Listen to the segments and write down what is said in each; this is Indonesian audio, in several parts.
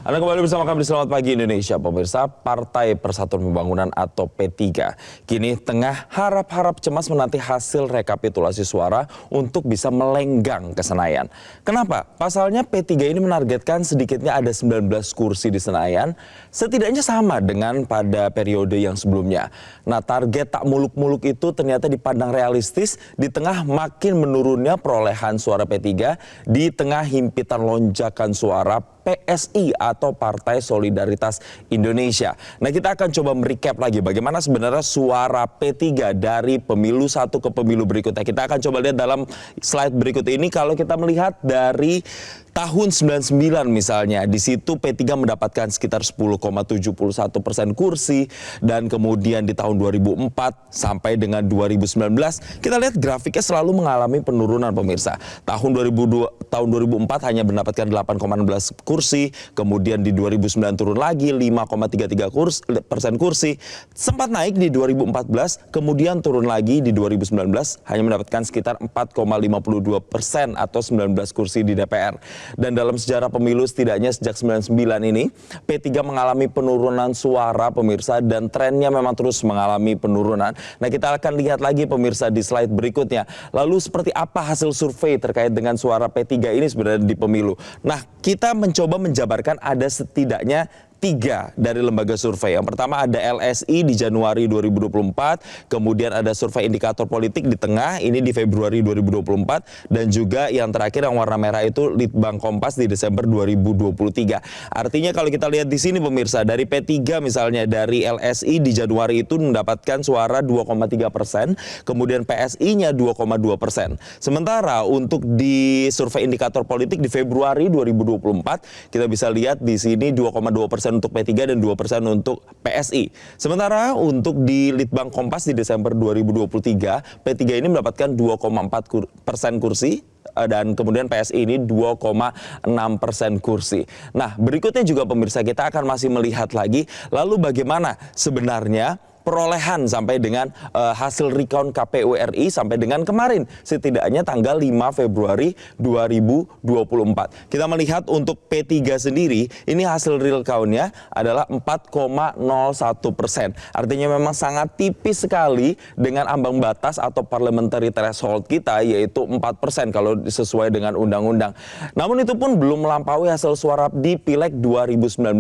Anda kembali bersama kami di Selamat Pagi Indonesia, pemirsa. Partai Persatuan Pembangunan atau P3 kini tengah harap-harap cemas menanti hasil rekapitulasi suara untuk bisa melenggang ke Senayan. Kenapa? Pasalnya P3 ini menargetkan sedikitnya ada 19 kursi di Senayan, setidaknya sama dengan pada periode yang sebelumnya. Nah, target tak muluk-muluk itu ternyata dipandang realistis di tengah makin menurunnya perolehan suara P3 di tengah himpitan lonjakan suara PSI atau Partai Solidaritas Indonesia. Nah, kita akan coba merecap lagi bagaimana sebenarnya suara P3 dari pemilu satu ke pemilu berikutnya. Kita akan coba lihat dalam slide berikut ini. Kalau kita melihat dari tahun 99 misalnya, di situ P3 mendapatkan sekitar 10,71% kursi, dan kemudian di tahun 2004 sampai dengan 2019 kita lihat grafiknya selalu mengalami penurunan, pemirsa. Tahun 2004 hanya mendapatkan 8,16 kursi, kemudian di 2009 turun lagi 5,33% kursi, sempat naik di 2014, kemudian turun lagi di 2019 hanya mendapatkan sekitar 4,52% atau 19 kursi di DPR. Dan dalam sejarah pemilu setidaknya sejak 99 ini, P3 mengalami penurunan suara, pemirsa, dan trennya memang terus mengalami penurunan. Nah, kita akan lihat lagi, pemirsa, di slide berikutnya. Lalu seperti apa hasil survei terkait dengan suara P3 ini sebenarnya di pemilu? Nah, kita mencoba menjabarkan ada setidaknya 3 dari lembaga survei. Yang pertama ada LSI di Januari 2024, kemudian ada survei indikator politik di tengah, ini di Februari 2024, dan juga yang terakhir yang warna merah itu Litbang Kompas di Desember 2023. Artinya kalau kita lihat di sini, pemirsa, dari P3 misalnya dari LSI di Januari itu mendapatkan suara 2,3%, kemudian PSI-nya 2,2%. Sementara untuk di survei indikator politik di Februari 2024, kita bisa lihat di sini 2,2% untuk P3 dan 2% untuk PSI. Sementara untuk di Litbang Kompas di Desember 2023, P3 ini mendapatkan 2,4% kursi, dan kemudian PSI ini 2,6% kursi. Nah, berikutnya juga, pemirsa, kita akan masih melihat lagi, lalu bagaimana sebenarnya perolehan sampai dengan hasil recount KPU RI sampai dengan kemarin, setidaknya tanggal 5 Februari 2024. Kita melihat untuk P3 sendiri, ini hasil real count-nya adalah 4,01%. Artinya memang sangat tipis sekali dengan ambang batas atau parliamentary threshold kita, yaitu 4% kalau sesuai dengan undang-undang. Namun itu pun belum melampaui hasil suara di Pileg 2019.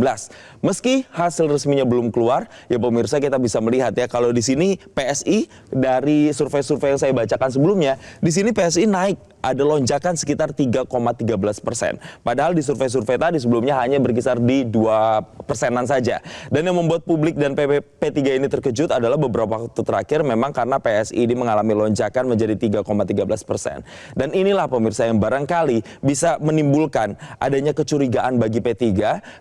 Meski hasil resminya belum keluar, ya pemirsa, kita bisa melihat ya, kalau di sini PSI dari survei-survei yang saya bacakan sebelumnya, di sini PSI naik, ada lonjakan sekitar 3,13%. Padahal di survei-survei tadi sebelumnya hanya berkisar di 2%-an saja. Dan yang membuat publik dan P3 ini terkejut adalah beberapa waktu terakhir memang karena PSI ini mengalami lonjakan menjadi 3,13%. Dan inilah, pemirsa, yang barangkali bisa menimbulkan adanya kecurigaan bagi P3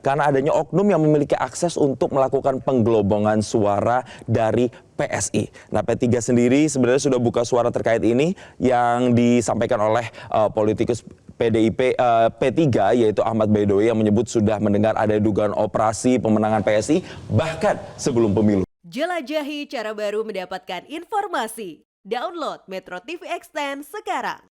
karena adanya oknum yang memiliki akses untuk melakukan penggelobongan suara dari PSI. Nah, P3 sendiri sebenarnya sudah buka suara terkait ini yang disampaikan oleh politikus PDIP P3 yaitu Ahmad Baidowi yang menyebut sudah mendengar ada dugaan operasi pemenangan PSI bahkan sebelum pemilu. Jelajahi cara baru mendapatkan informasi. Download Metro TV Extend sekarang.